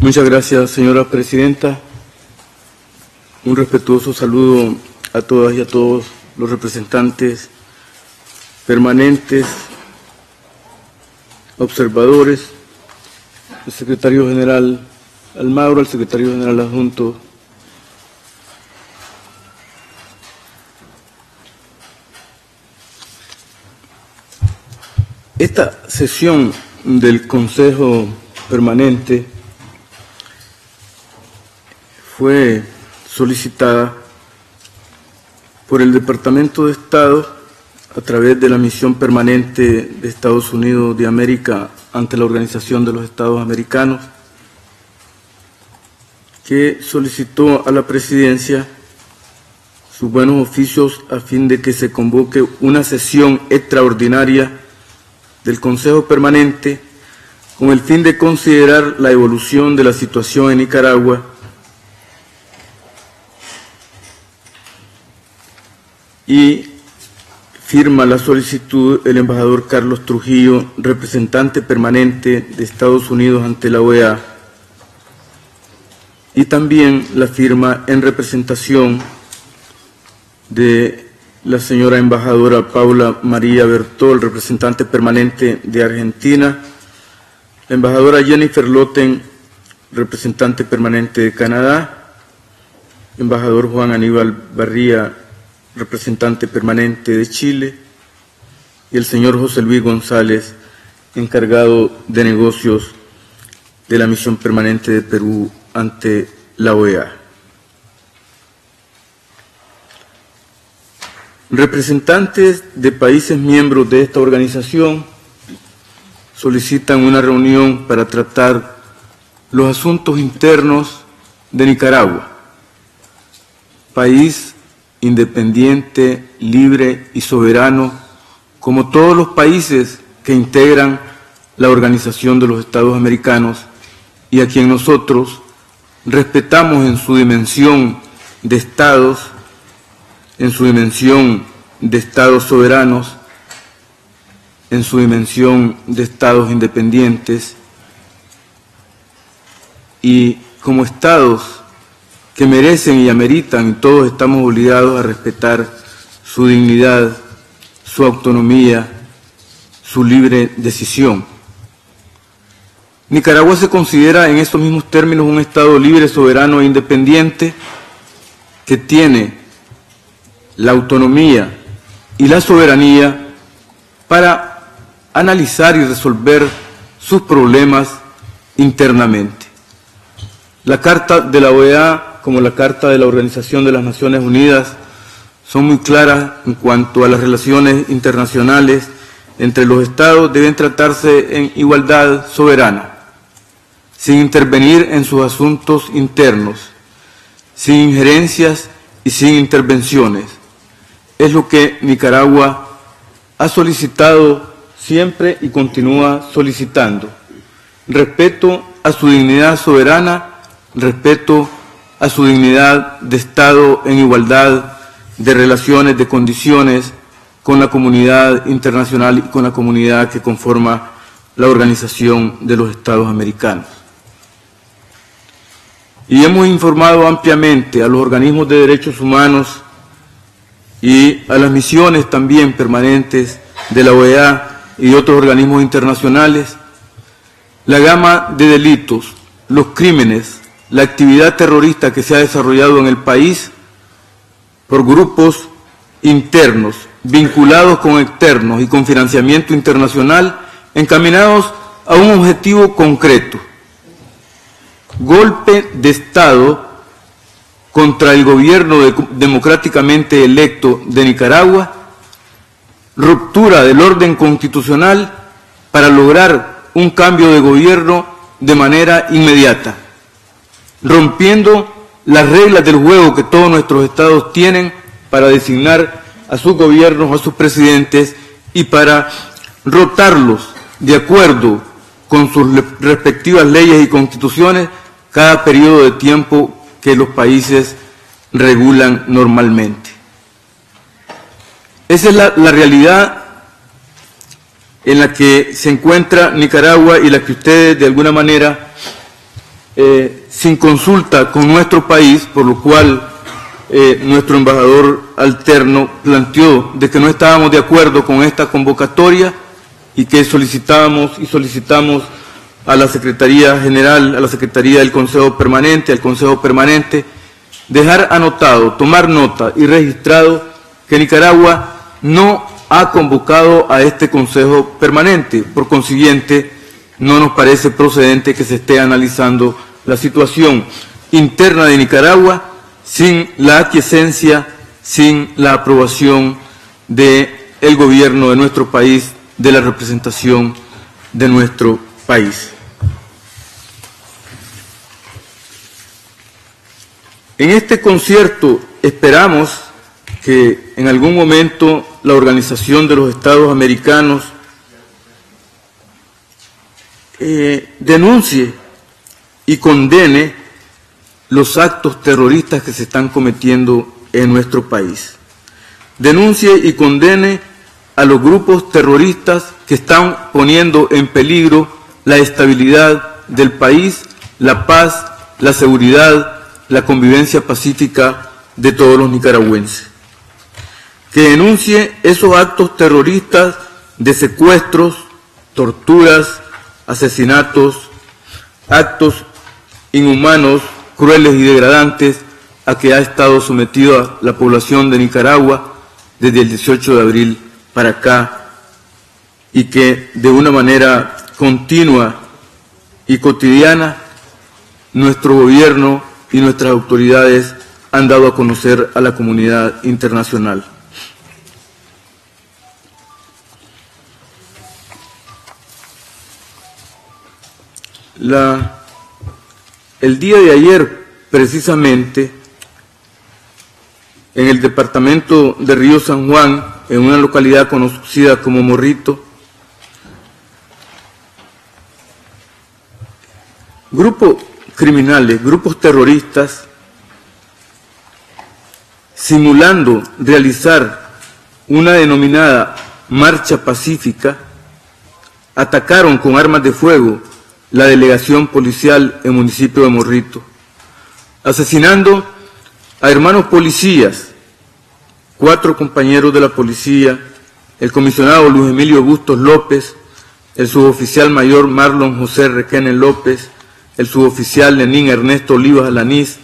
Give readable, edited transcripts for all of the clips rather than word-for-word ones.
Muchas gracias, señora presidenta. Un respetuoso saludo a todas y a todos los representantes permanentes, observadores, al secretario general Almagro, al secretario general adjunto Esta sesión del Consejo Permanente fue solicitada por el Departamento de Estado a través de la Misión Permanente de Estados Unidos de América ante la Organización de los Estados Americanos, que solicitó a la Presidencia sus buenos oficios a fin de que se convoque una sesión extraordinaria del Consejo Permanente con el fin de considerar la evolución de la situación en Nicaragua y firma la solicitud el embajador Carlos Trujillo, representante permanente de Estados Unidos ante la OEA, y también la firma en representación de la señora embajadora Paula María Bertol, representante permanente de Argentina, la embajadora Jennifer Lotten, representante permanente de Canadá, embajador Juan Aníbal Barría, representante permanente de Chile, y el señor José Luis González, encargado de negocios de la Misión Permanente de Perú ante la OEA. Representantes de países miembros de esta organización solicitan una reunión para tratar los asuntos internos de Nicaragua, país independiente, libre y soberano, como todos los países que integran la Organización de los Estados Americanos y a quien nosotros respetamos en su dimensión de estados, en su dimensión de estados soberanos, en su dimensión de estados independientes y como estados que merecen y ameritan, y todos estamos obligados a respetar su dignidad, su autonomía, su libre decisión. Nicaragua se considera en estos mismos términos un estado libre, soberano e independiente que tiene la autonomía y la soberanía para analizar y resolver sus problemas internamente. La Carta de la OEA, como la Carta de la Organización de las Naciones Unidas, son muy claras en cuanto a las relaciones internacionales entre los Estados. Deben tratarse en igualdad soberana, sin intervenir en sus asuntos internos, sin injerencias y sin intervenciones. Es lo que Nicaragua ha solicitado siempre y continúa solicitando. Respeto a su dignidad soberana, respeto a su dignidad de Estado en igualdad de relaciones, de condiciones con la comunidad internacional y con la comunidad que conforma la Organización de los Estados Americanos. Y hemos informado ampliamente a los organismos de derechos humanos y a las misiones también permanentes de la OEA y de otros organismos internacionales la gama de delitos, los crímenes, la actividad terrorista que se ha desarrollado en el país por grupos internos, vinculados con externos y con financiamiento internacional, encaminados a un objetivo concreto: golpe de Estado contra el gobierno democráticamente electo de Nicaragua, ruptura del orden constitucional para lograr un cambio de gobierno de manera inmediata, rompiendo las reglas del juego que todos nuestros estados tienen para designar a sus gobiernos, a sus presidentes y para rotarlos de acuerdo con sus respectivas leyes y constituciones cada periodo de tiempo que los países regulan normalmente. Esa es la realidad en la que se encuentra Nicaragua y la que ustedes de alguna manera sin consulta con nuestro país, por lo cual nuestro embajador alterno planteó de que no estábamos de acuerdo con esta convocatoria y que solicitamos a la Secretaría General, a la Secretaría del Consejo Permanente, al Consejo Permanente, dejar anotado, tomar nota y registrado que Nicaragua no ha convocado a este Consejo Permanente. Por consiguiente, no nos parece procedente que se esté analizando la situación interna de Nicaragua sin la aquiescencia, sin la aprobación del gobierno de nuestro país, de la representación de nuestro país. En este concierto esperamos que en algún momento la Organización de los Estados Americanos denuncie y condene los actos terroristas que se están cometiendo en nuestro país. Denuncie y condene a los grupos terroristas que están poniendo en peligro la estabilidad del país, la paz, la seguridad, la convivencia pacífica de todos los nicaragüenses. Que denuncie esos actos terroristas de secuestros, torturas, asesinatos, actos inhumanos, crueles y degradantes a que ha estado sometida la población de Nicaragua desde el 18 de abril para acá, y que de una manera continua y cotidiana nuestro gobierno y nuestras autoridades han dado a conocer a la comunidad internacional. El día de ayer, precisamente, en el departamento de Río San Juan, en una localidad conocida como Morrito, grupos criminales, grupos terroristas, simulando realizar una denominada marcha pacífica, atacaron con armas de fuego la delegación policial en el municipio de Morrito, asesinando a hermanos policías, 4 compañeros de la policía, el comisionado Luis Emilio Bustos López, el suboficial mayor Marlon José Requene López, el suboficial Lenín Ernesto Olivas Alanís,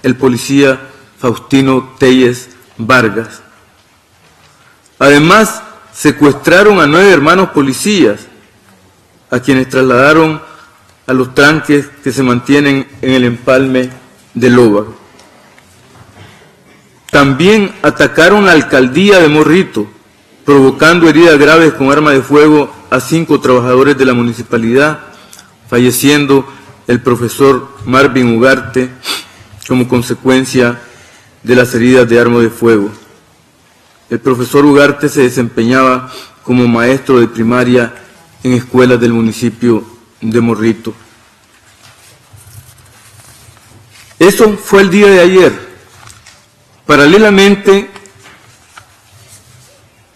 el policía Faustino Telles Vargas. Además, secuestraron a 9 hermanos policías, a quienes trasladaron a los tranques que se mantienen en el empalme de Lóvago. También atacaron la alcaldía de Morrito, provocando heridas graves con arma de fuego a 5 trabajadores de la municipalidad, falleciendo el profesor Marvin Ugarte como consecuencia de las heridas de arma de fuego. El profesor Ugarte se desempeñaba como maestro de primaria en escuelas del municipio de Morrito. Eso fue el día de ayer. Paralelamente,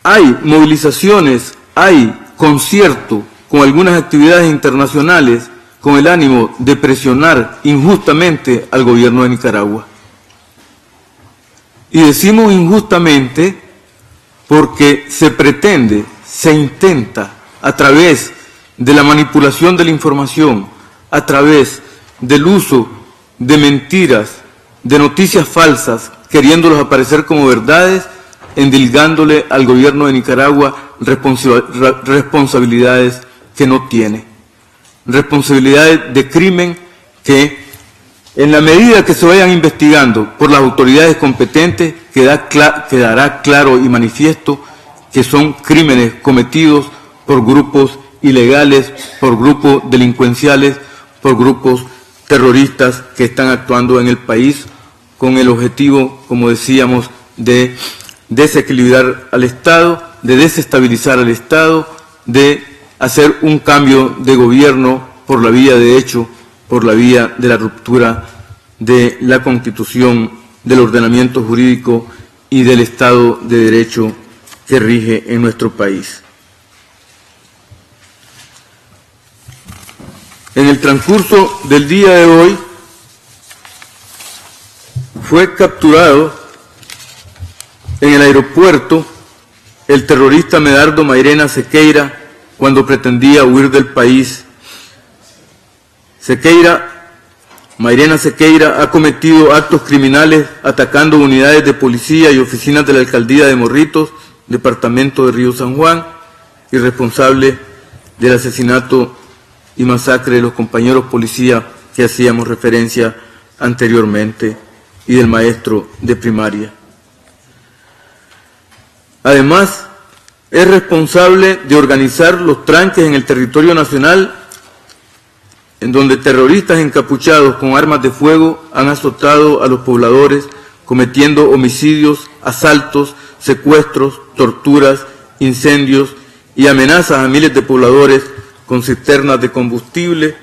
hay movilizaciones, hay concierto con algunas actividades internacionales con el ánimo de presionar injustamente al gobierno de Nicaragua. Y decimos injustamente porque se pretende, se intenta, a través de la manipulación de la información, a través del uso de mentiras, de noticias falsas, queriéndolos aparecer como verdades, endilgándole al gobierno de Nicaragua responsabilidades que no tiene. Responsabilidades de crimen que, en la medida que se vayan investigando por las autoridades competentes, quedará claro y manifiesto que son crímenes cometidos por grupos ilegales, por grupos delincuenciales, por grupos terroristas que están actuando en el país con el objetivo, como decíamos, de desequilibrar al Estado, de desestabilizar al Estado, de hacer un cambio de gobierno por la vía de hecho, por la vía de la ruptura de la Constitución, del ordenamiento jurídico y del Estado de Derecho que rige en nuestro país. En el transcurso del día de hoy fue capturado en el aeropuerto el terrorista Medardo Mairena Sequeira cuando pretendía huir del país. Mairena Sequeira ha cometido actos criminales atacando unidades de policía y oficinas de la alcaldía de Morritos, departamento de Río San Juan, y responsable del asesinato y masacre de los compañeros policía que hacíamos referencia anteriormente y del maestro de primaria. Además, es responsable de organizar los tranques en el territorio nacional en donde terroristas encapuchados con armas de fuego han azotado a los pobladores, cometiendo homicidios, asaltos, secuestros, torturas, incendios y amenazas a miles de pobladores con cisternas de combustible.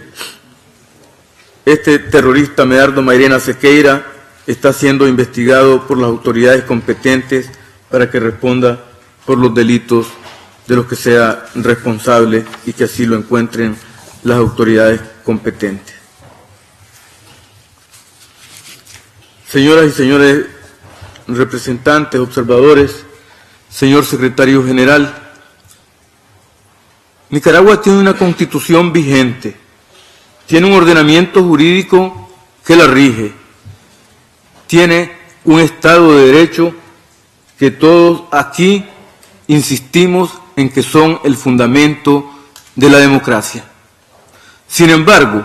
Este terrorista Medardo Mairena Sequeira está siendo investigado por las autoridades competentes para que responda por los delitos de los que sea responsable y que así lo encuentren las autoridades competentes. Señoras y señores representantes, observadores, señor secretario general, Nicaragua tiene una constitución vigente, tiene un ordenamiento jurídico que la rige, tiene un Estado de Derecho que todos aquí insistimos en que son el fundamento de la democracia. Sin embargo,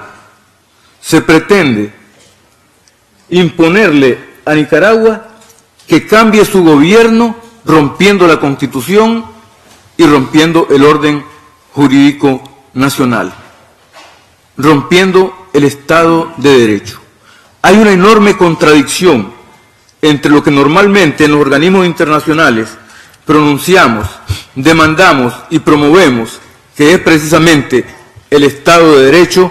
se pretende imponerle a Nicaragua que cambie su gobierno rompiendo la Constitución y rompiendo el orden jurídico nacional, rompiendo el Estado de Derecho. Hay una enorme contradicción entre lo que normalmente en los organismos internacionales pronunciamos, demandamos y promovemos, que es precisamente el Estado de Derecho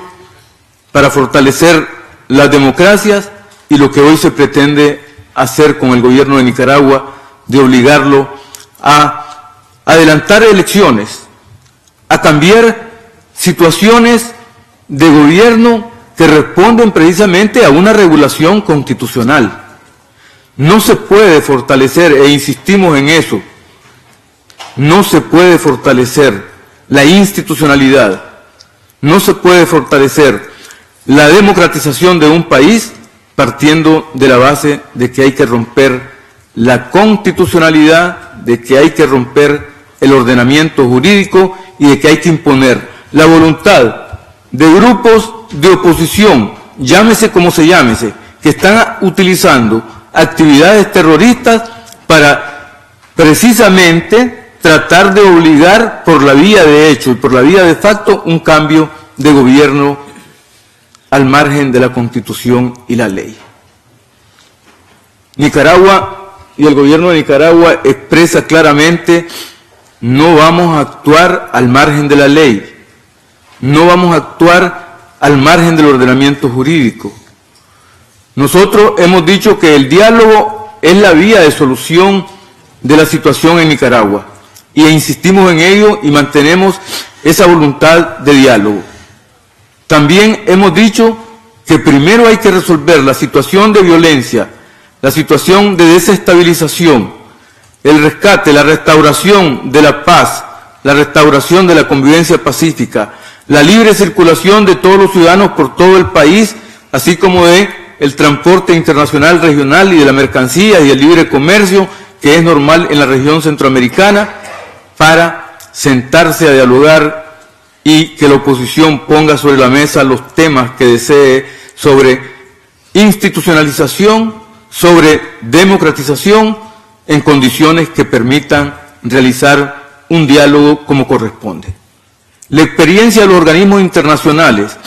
para fortalecer las democracias, y lo que hoy se pretende hacer con el gobierno de Nicaragua, de obligarlo a adelantar elecciones, a cambiar situaciones de gobierno que responden precisamente a una regulación constitucional. No se puede fortalecer, e insistimos en eso, no se puede fortalecer la institucionalidad, no se puede fortalecer la democratización de un país partiendo de la base de que hay que romper la constitucionalidad, de que hay que romper el ordenamiento jurídico y de que hay que imponer la voluntad de grupos de oposición, llámese como se llámese, que están utilizando actividades terroristas para precisamente tratar de obligar por la vía de hecho y por la vía de facto un cambio de gobierno al margen de la Constitución y la ley. Nicaragua y el gobierno de Nicaragua expresa claramente: no vamos a actuar al margen de la ley, no vamos a actuar al margen del ordenamiento jurídico. Nosotros hemos dicho que el diálogo es la vía de solución de la situación en Nicaragua, y insistimos en ello y mantenemos esa voluntad de diálogo. También hemos dicho que primero hay que resolver la situación de violencia, la situación de desestabilización, el rescate, la restauración de la paz, la restauración de la convivencia pacífica, la libre circulación de todos los ciudadanos por todo el país, así como de el transporte internacional regional y de la mercancía y el libre comercio, que es normal en la región centroamericana, para sentarse a dialogar y que la oposición ponga sobre la mesa los temas que desee sobre institucionalización, sobre democratización, en condiciones que permitan realizar un diálogo como corresponde. La experiencia de los organismos internacionales,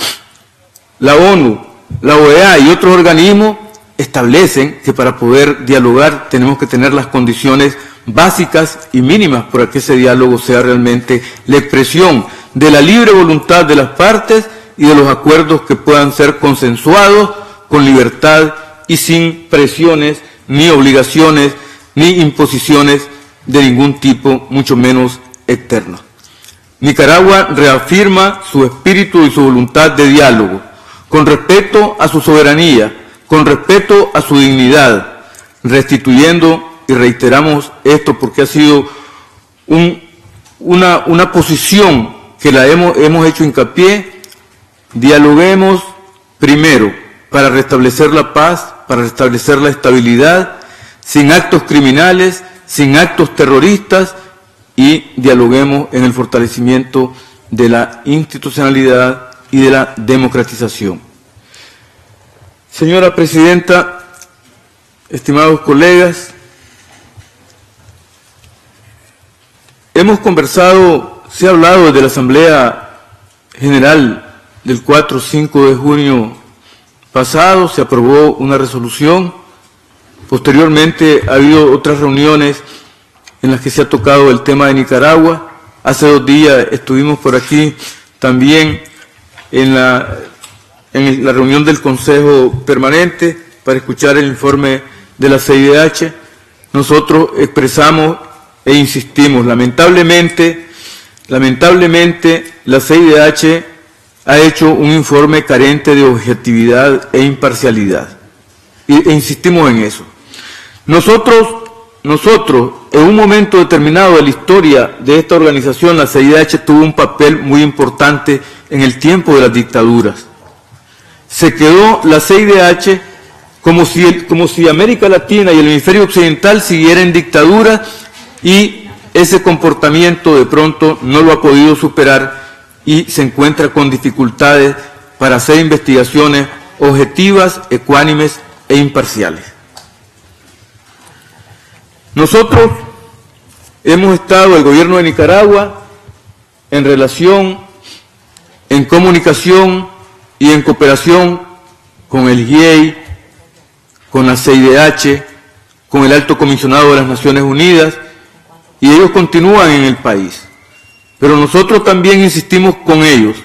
la ONU, la OEA y otros organismos establecen que para poder dialogar tenemos que tener las condiciones básicas y mínimas para que ese diálogo sea realmente la expresión de la libre voluntad de las partes y de los acuerdos que puedan ser consensuados con libertad y sin presiones, ni obligaciones, ni imposiciones de ningún tipo, mucho menos externas. Nicaragua reafirma su espíritu y su voluntad de diálogo, con respeto a su soberanía, con respeto a su dignidad, restituyendo, y reiteramos esto porque ha sido una posición que la hemos hecho hincapié, dialoguemos primero para restablecer la paz, para restablecer la estabilidad, sin actos criminales, sin actos terroristas, y dialoguemos en el fortalecimiento de la institucionalidad y de la democratización. Señora Presidenta, estimados colegas, hemos conversado, se ha hablado de la Asamblea General del 4-5 de junio pasado, se aprobó una resolución, posteriormente ha habido otras reuniones en las que se ha tocado el tema de Nicaragua. Hace 2 días estuvimos por aquí también en la reunión del Consejo Permanente para escuchar el informe de la CIDH. Nosotros expresamos e insistimos, lamentablemente la CIDH ha hecho un informe carente de objetividad e imparcialidad, e insistimos en eso. Nosotros, en un momento determinado de la historia de esta organización, la CIDH tuvo un papel muy importante en el tiempo de las dictaduras. Se quedó la CIDH como si América Latina y el hemisferio occidental siguieran en dictadura, y ese comportamiento de pronto no lo ha podido superar y se encuentra con dificultades para hacer investigaciones objetivas, ecuánimes e imparciales. Nosotros hemos estado, el gobierno de Nicaragua, en comunicación y en cooperación con el GIEI, con la CIDH, con el Alto Comisionado de las Naciones Unidas, y ellos continúan en el país. Pero nosotros también insistimos con ellos.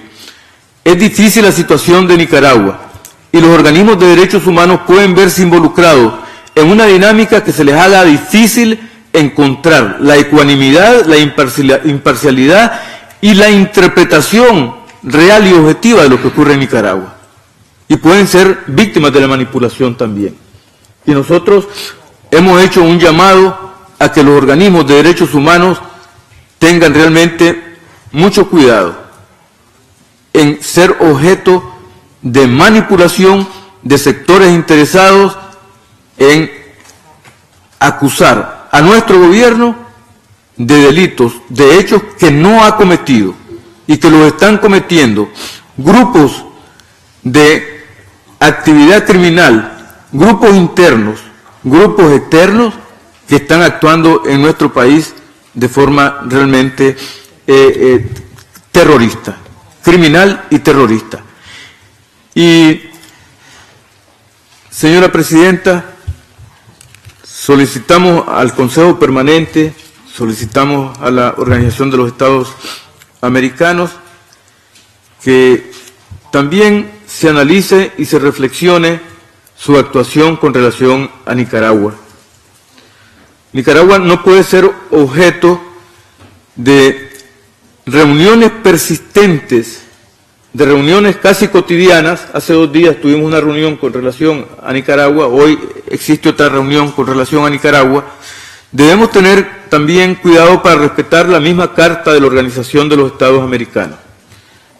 Es difícil la situación de Nicaragua, y los organismos de derechos humanos pueden verse involucrados en una dinámica que se les haga difícil encontrar la ecuanimidad, la imparcialidad y la interpretación real y objetiva de lo que ocurre en Nicaragua. Y pueden ser víctimas de la manipulación también. Y nosotros hemos hecho un llamado a que los organismos de derechos humanos tengan realmente mucho cuidado en ser objeto de manipulación de sectores interesados en acusar a nuestro gobierno de delitos, de hechos que no ha cometido y que los están cometiendo grupos de actividad criminal, grupos internos, grupos externos que están actuando en nuestro país de forma realmente terrorista, criminal y terrorista. Y, señora Presidenta, solicitamos al Consejo Permanente, solicitamos a la Organización de los Estados Americanos que también se analice y se reflexione su actuación con relación a Nicaragua. Nicaragua no puede ser objeto de reuniones persistentes, de reuniones casi cotidianas. Hace 2 días tuvimos una reunión con relación a Nicaragua, hoy existe otra reunión con relación a Nicaragua. Debemos tener también cuidado para respetar la misma Carta de la Organización de los Estados Americanos.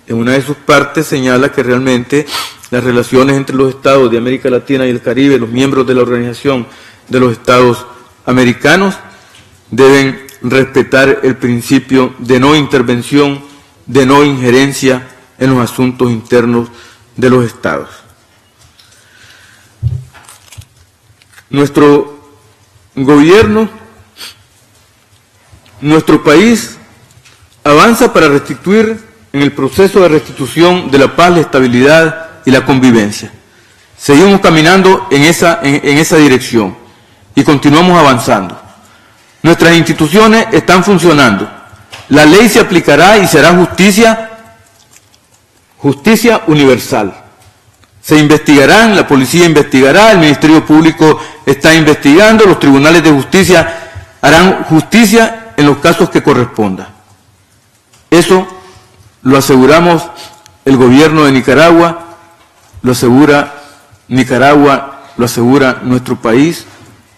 En una de sus partes señala que realmente las relaciones entre los estados de América Latina y el Caribe, los miembros de la Organización de los Estados Americanos, deben respetar el principio de no intervención, de no injerencia en los asuntos internos de los estados. Nuestro gobierno, nuestro país avanza para restituir en el proceso de restitución de la paz, la estabilidad y la convivencia. Seguimos caminando en esa dirección y continuamos avanzando. Nuestras instituciones están funcionando. La ley se aplicará y será justicia universal. Se investigarán, la policía investigará, el Ministerio Público está investigando, los tribunales de justicia harán justicia en los casos que corresponda. Eso lo aseguramos el gobierno de Nicaragua, lo asegura Nicaragua, lo asegura nuestro país,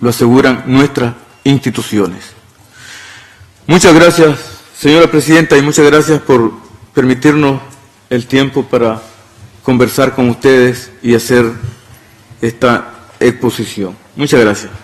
lo aseguran nuestras instituciones. Muchas gracias, señora presidenta, y muchas gracias por permitirnos el tiempo para conversar con ustedes y hacer esta exposición. Muchas gracias.